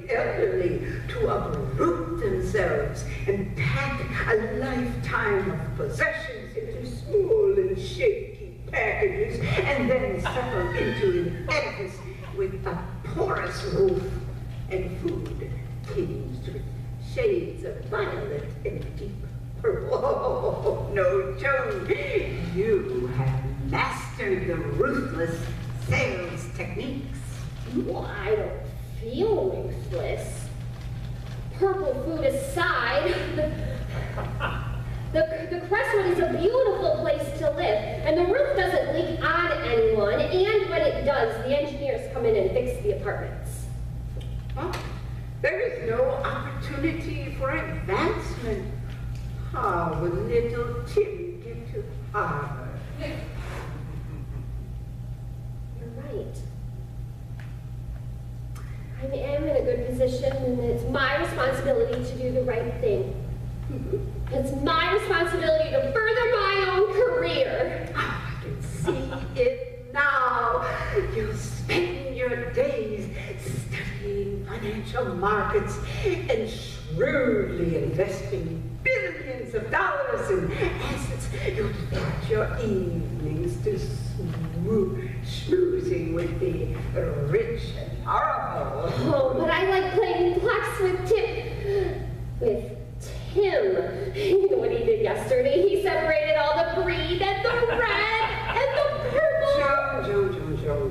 the elderly to uproot themselves and pack a lifetime of possessions into small and shaky packages and then settle into an edifice with a porous roof and food tinged with shades of violet and deep purple. Oh, no, Joan, you have mastered the ruthless sales techniques. Well, I don't feel ruthless. Purple food aside, the Crestwood is a beautiful place to live, and the roof doesn't leak on anyone, and when it does, the engineers come in and fix the apartments. Huh? There is no opportunity for advancement. How will little Tim get to Harvard? You're right. I am in a good position, and it's my responsibility to do the right thing. It's my responsibility to further my own career. I can see it now. You'll spend your days studying financial markets and shrewdly investing billions of dollars in assets. You'll devote your evenings to schmoozing with the rich and powerful. Oh, but I like playing blacks with Tim. You know what he did yesterday? He separated all the green and the red and the purple.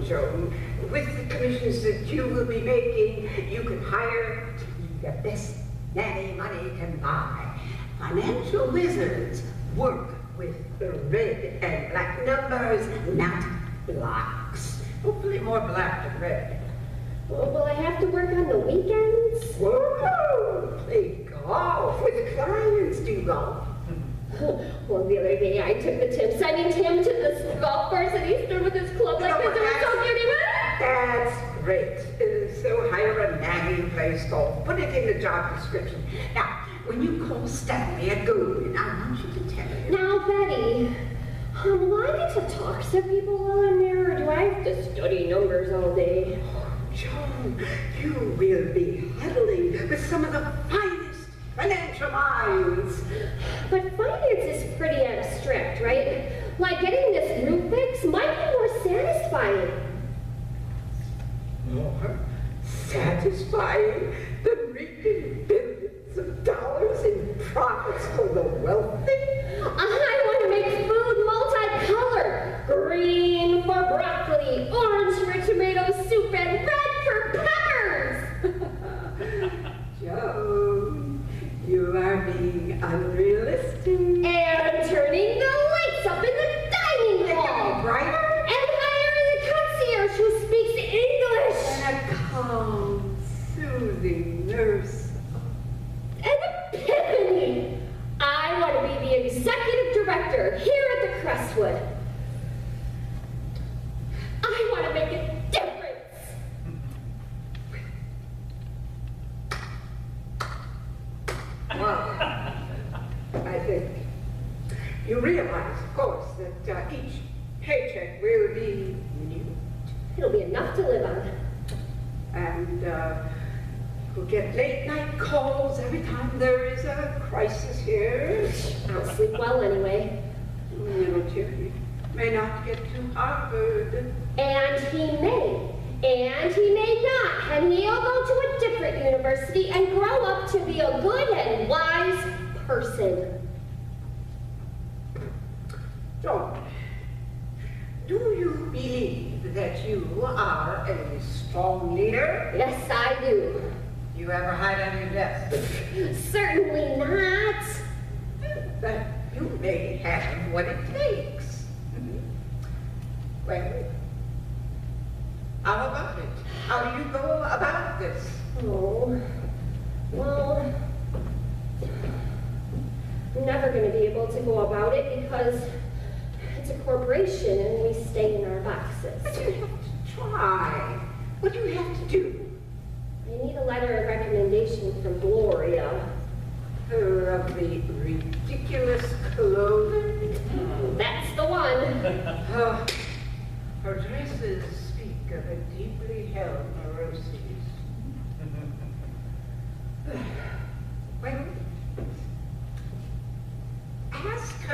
Joan. With the commissions that you will be making, you can hire the best nanny money can buy. Financial wizards work with the red and black numbers, not blocks. Hopefully more black than red. Well, will I have to work on the weekends? Whoa! Play golf with the clients, do golf. Well, the other day I took the tip, sending Tim to the golf course, and he stood with his club like this. It was so cute. That's great. So hire a nanny who plays golf. Put it in the job description. Now, when you call Stanley at Goodwin, I want you to tell him. Now, Betty, will I get to talk to people while I'm there, or do I have to study numbers all day? Joan, you will be huddling with some of the finest financial minds. But finance is pretty abstract, right? Like getting this roof fix might be more satisfying. More satisfying than reaping billions of dollars in profits for the wealthy? I want to make food multicolored. Green for broccoli, orange for tomato soup, and red for peppers. Joan, you are being unrealistic. And turning the lights up in the dining hall. Brighter. And hiring a concierge who speaks English. And a calm, soothing nurse. An epiphany. I want to be the executive director here at the Crestwood. I want to make a difference. Well, I think you realize, of course, that each paycheck will be minute. It'll be enough to live on. And we'll get late night calls every time there is a crisis here. I'll sleep well anyway. Little Jimmy may not get to Harvard. And he may. And he may not. And he'll go to a different university and grow up to be a good and wise person. John, do you believe that you are a strong leader? Yes, I do. You ever hide under your desk? Certainly not. That you may have what it takes. Well, how about it? How do you go about this? Oh, well, I'm never going to be able to go about it because it's a corporation and we stay in our boxes. But you have to try. What do you have to do? I need a letter of recommendation from Gloria. Her of the ridiculous clothing? That's the one. Oh, her dresses speak of a deeply held neuroses.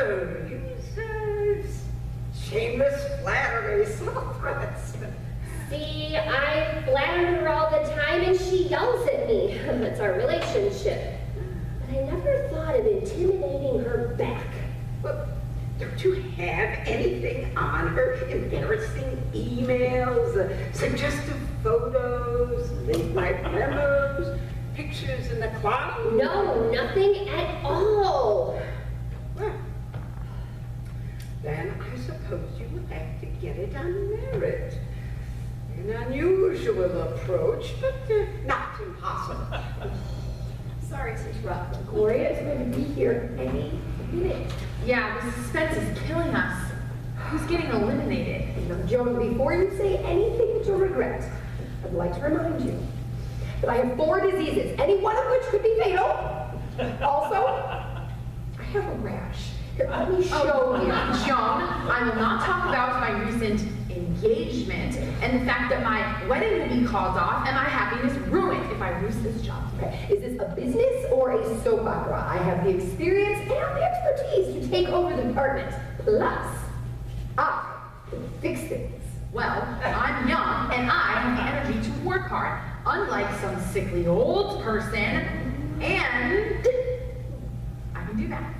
Sir, users. Shameless flattery, soft threats. See, I flatter her all the time and she yells at me. That's our relationship. But I never thought of intimidating her back. Well, don't you have anything on her? Embarrassing emails, suggestive photos, late-night memos, pictures in the cloud? No, nothing at all. Well, then I suppose you will have to get it on merit. An unusual approach, but not impossible. Sorry to interrupt. Gloria is going to be here any minute. Yeah, the suspense is killing us. Who's getting eliminated? Now, Joan, before you say anything that you'll regret, I'd like to remind you that I have 4 diseases, any one of which could be fatal. Also, I have a rash. Here, let me show you. Joan, I will not talk about my recent engagement and the fact that my wedding will be called off and my happiness ruined if I lose this job. Okay, is this a business or a soap opera? I have the experience and the expertise to take over the department. Plus, I can fix things. Well, I'm young and I have the energy to work hard, unlike some sickly old person, and I can do that.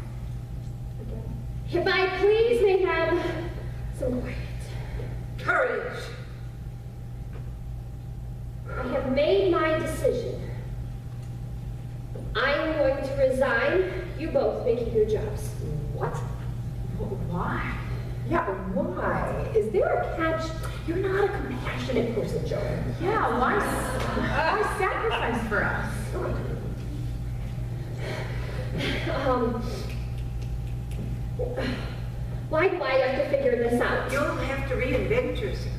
If I please may have some quiet. Courage! I have made my decision. I am going to resign. You both may keep your jobs. What? Why? Yeah, why? Is there a catch? You're not a compassionate person, Joan. Yeah, why sacrifice for us? Why do I have to figure this out? You'll have to reinvent yourself.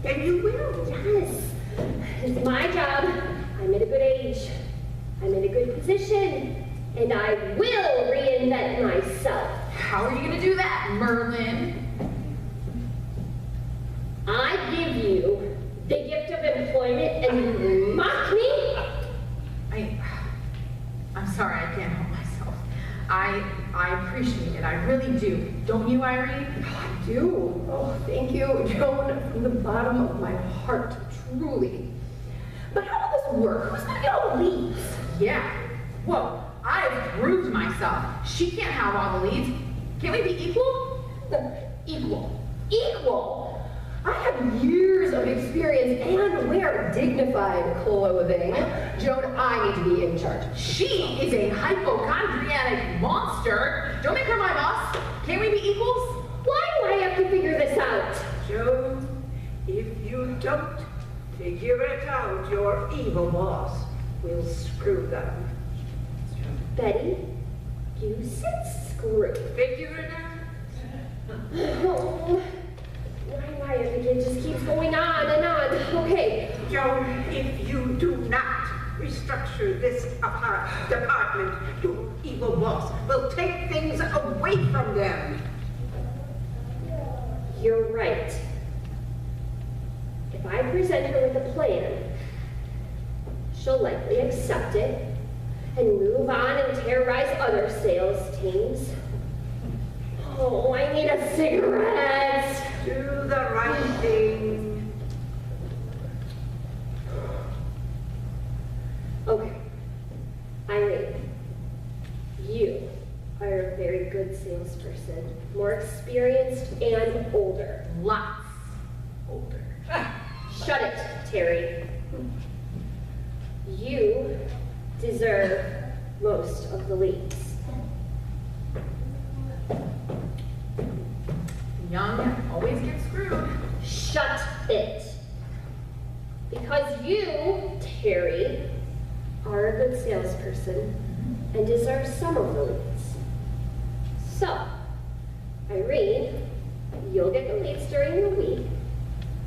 And you will. Yes, it's my job. I'm at a good age. I'm in a good position. And I will reinvent myself. How are you going to do that, Merlin? I give you the gift of employment and you mock me? I'm sorry, I can't help myself. I appreciate it, I really do. Don't you, Irene? I do. Oh, thank you, Joan, from the bottom of my heart, truly. But how will this work? Who's gonna get all the leads? Yeah. Whoa, I've proved myself. She can't have all the leads. Can we be equal? Equal. Equal? I have years of experience and wear dignified clothing. Joan, I need to be in charge. She is a hypochondriac monster. Don't make her my boss. Can't we be equals? Why do I have to figure this out? Joan, if you don't figure it out, your evil boss will screw them. Betty, you said screw. Figure it out? Oh, why it just keeps going on and on. Okay, Joan, if you do not restructure this department, your evil boss will take things away from them. you're right. If I present her with a plan, she'll likely accept it and move on and terrorize other sales teams. Oh, I need a cigarette. Do the right thing. Okay, Irene, you are a very good salesperson, more experienced and older. Lots older. Shut it, Terry. You deserve most of the leads. Young always get screwed. Shut it. Because you, Terry, are a good salesperson and deserve some of the leads. So, Irene, you'll get the leads during the week,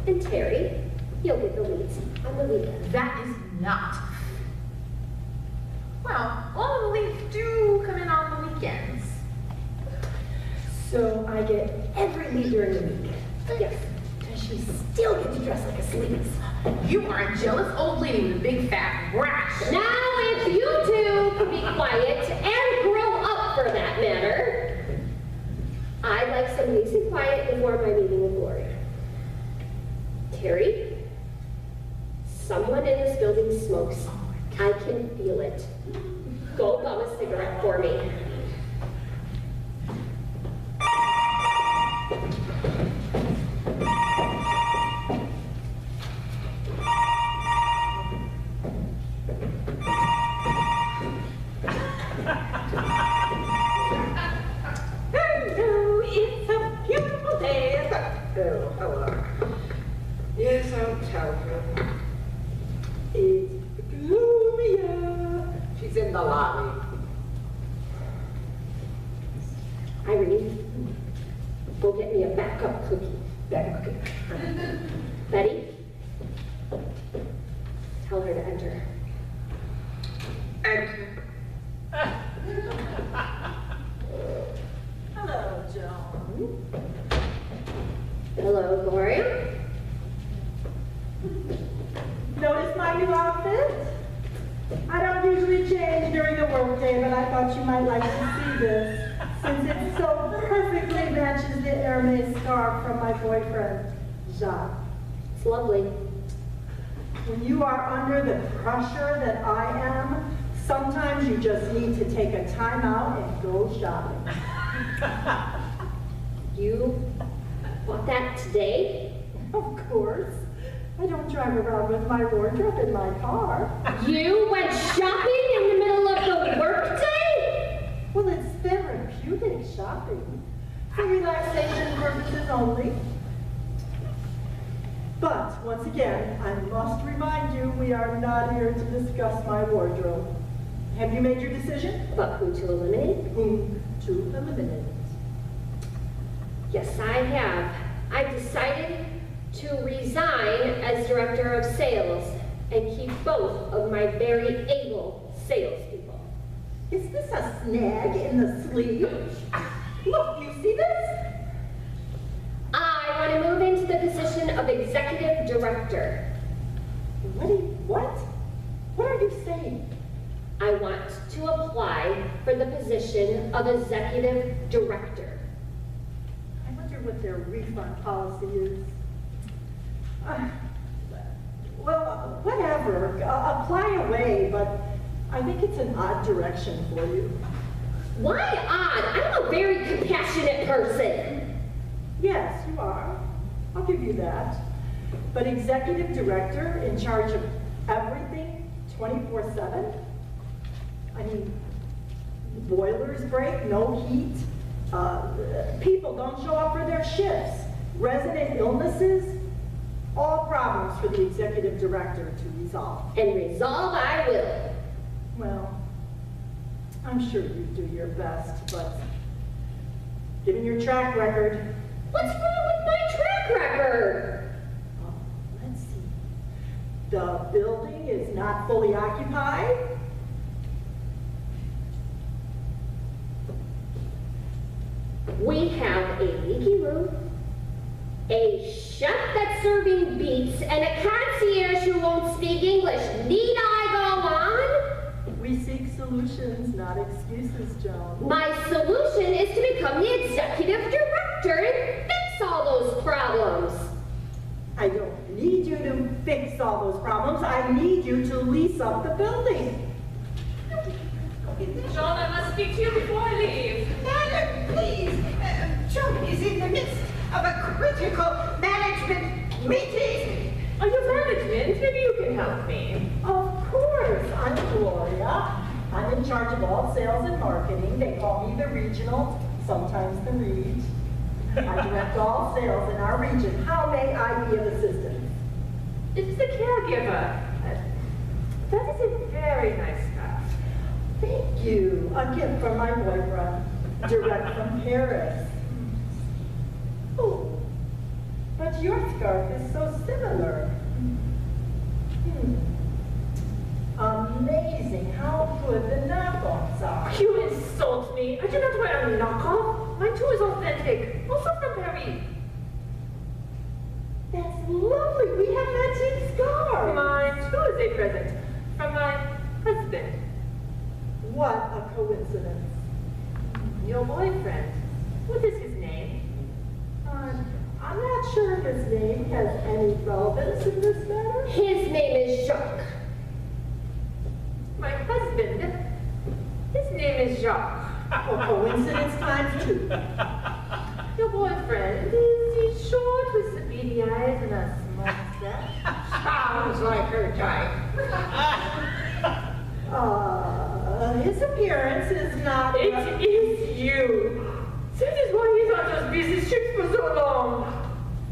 and Terry, you'll get the leads on the weekend. That is not. Well, all of the leads do come in on the weekends. So I get every lead during the week. Yes. Does she still get to dress like a sleaze? You are a jealous old lady with a big fat rash. Now, if you two could be quiet and grow up for that matter. quiet before my meeting with Gloria. Terry, someone in this building smokes. I can feel it. Go bum a cigarette for me. Hello, it's a beautiful day. Oh, hello. Yes, I'll tell her. It's Gloria. She's in the lobby. Irene, go get me a backup cookie. Backup cookie. Betty, tell her to enter. Enter. Hello, Joan. Hello, Gloria. Notice my new outfit? I don't usually change during the workday, but I thought you might like to see this, since it so perfectly matches the Hermes scarf from my boyfriend, Jacques. It's lovely. When you are under the pressure that I am, sometimes you just need to take a time out and go shopping. You bought that today? Of course. I don't drive around with my wardrobe in my car. You went shopping in the middle of the workday? Well, it's therapeutic shopping. For relaxation purposes only. But, once again, I must remind you, we are not here to discuss my wardrobe. Have you made your decision? About who to eliminate? Whom to eliminate? Yes, I have. I've decided to resign as director of sales and keep both of my very able salespeople. Is this a snag in the sleeve? Look, you see this? I want to move into the position of executive director. What? What are you saying? I want to apply for the position of executive director. I wonder what their refund policy is. Well, whatever. Apply away, but I think it's an odd direction for you. Why odd? I'm a very compassionate person. Yes, you are. I'll give you that. But executive director in charge of everything 24/7? I mean, boilers break, no heat. People don't show up for their shifts. Resident illnesses. All problems for the executive director to resolve. And resolve I will. Well, I'm sure you do your best, but given your track record, What's wrong with my track record? let's see. The building is not fully occupied. We have a leaky roof, a chef that's serving beets, and a concierge who won't speak English. Need I go on? We seek solutions, not excuses, Joan. My solution is to become the executive director and fix all those problems. I don't need you to fix all those problems. I need you to lease up the building. John, I must speak to you before I leave. Madam, please. Joan is in the midst of a critical management meeting. Are you management? Maybe you can help me. Of course, I'm Gloria. I'm in charge of all sales and marketing. They call me the regional, sometimes the Reed. I direct all sales in our region. How may I be of assistance? It's the caregiver. That is a very nice scarf. Thank you. A gift from my boyfriend, direct from Paris. Oh, but your scarf is so similar. Amazing how good the knockoffs are. You insult me. I do not wear a knockoff. Mine too is authentic. Also from Paris. That's lovely. We have matching scarves. Mine too is a present from my husband. What a coincidence. Your boyfriend. What is his name? I'm not sure his name has any relevance in this matter. His name is Jacques. My husband, his name is Jacques. Well, coincidence times two. Your boyfriend, is he short with some beady eyes and a small mustache? Sounds like her type. His appearance is not. It is you. That is why he's on those busy trips for so long.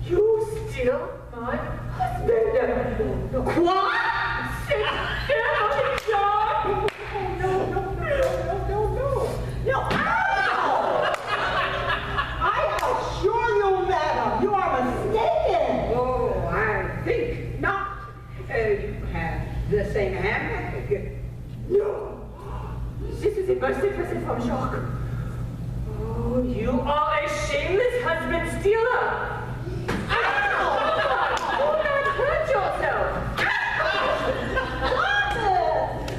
You still my husband. What? Sit down, John. No, ow! I assure you, madam, you are mistaken. Oh, I think not. You have the same handbag. No. This is a birthday present from Jacques. Oh, you are a shameless husband stealer. Ow! Do not hurt yourself.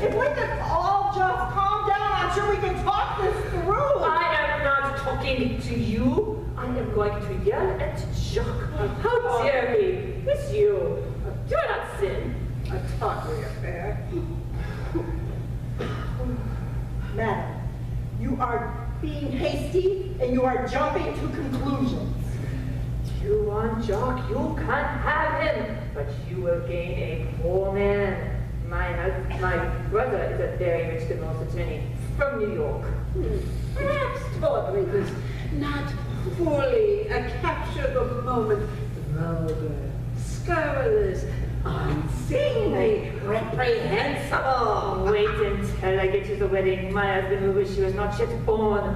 If we could all just calm down, I'm sure we can talk this through. I am not talking to you. I am going to yell at Jacques. How dare he? It's you. Do not sin. A tawdry affair. Madam, you are being hasty and you are jumping to conclusions. You want Jacques, you can't have him, but you will gain a poor man. My brother is a very rich divorce attorney from New York. Perhaps tawdry does not fully capture the moment. Vulgar, scurrilous, unseemly, reprehensible. Wait until I get to the wedding. My husband will wish he was not yet born.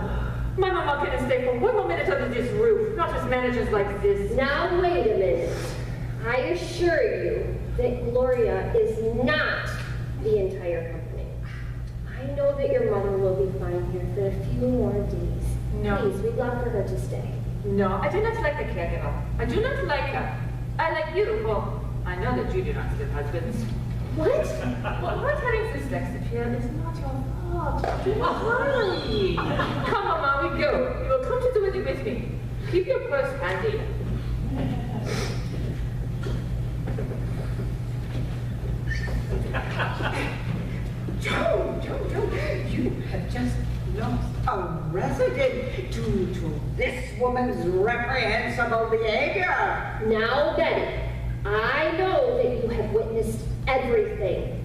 My mama can stay for one more minute under this roof, not as managers like this. Now wait a minute. I assure you that Gloria is not the entire company. I know that your mother will be fine here for a few more days. No. Please, we'd love for her to stay. No, I do not like the caregiver. I do not like her. I like you. Well, I know that you do not have husbands. What? Well, not having dyslexia is not your fault. Do not worry. Come on, Mom, we go. You will come to the wedding with me. Keep your purse handy. Joe, you have just lost a resident due to this woman's reprehensible behavior. Now, Betty, I know that you have witnessed everything,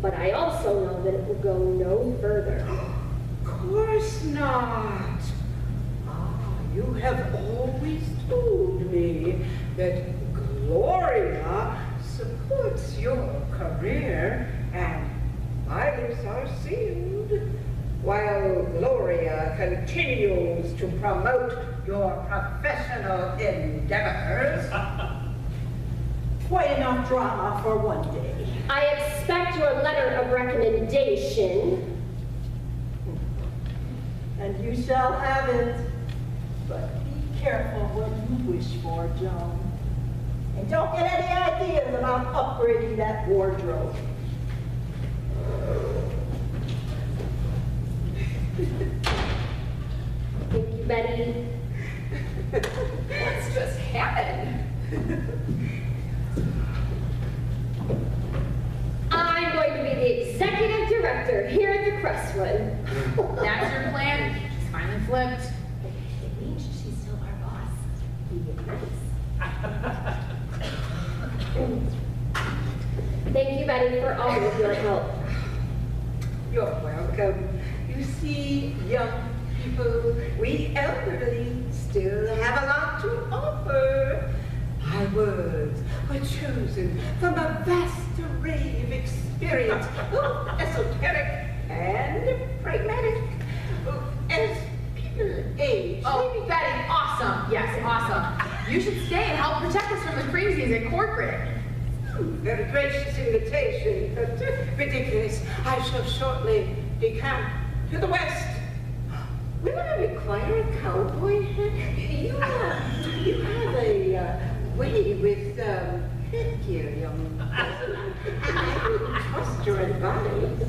but I also know that it will go no further. Of course not. You have always told me that Gloria supports your career and lives are sealed, while Gloria continues to promote your professional endeavors. Quite enough drama for one day. I expect your letter of recommendation. And you shall have it. But be careful what you wish for, Joan. And don't get any ideas about upgrading that wardrobe. Thank you, Betty. What's just happened? I'm going to be the executive director here at the Crestwood. That's your plan? She's finally flipped. It means she's still our boss. Be nice. Thank you, Betty, for all of your help. You're welcome. You see, young people, we elderly still have a lot to offer. My words were chosen from a vast array of experience, both esoteric and pragmatic. As people age, Oh, Betty, awesome. Yes, awesome. You should stay and help protect us from the crazies at corporate. very gracious invitation, but ridiculous. I shall shortly decamp to the west. Will I require a cowboy hat? You have a way with headgear, young person. I wouldn't trust your advice.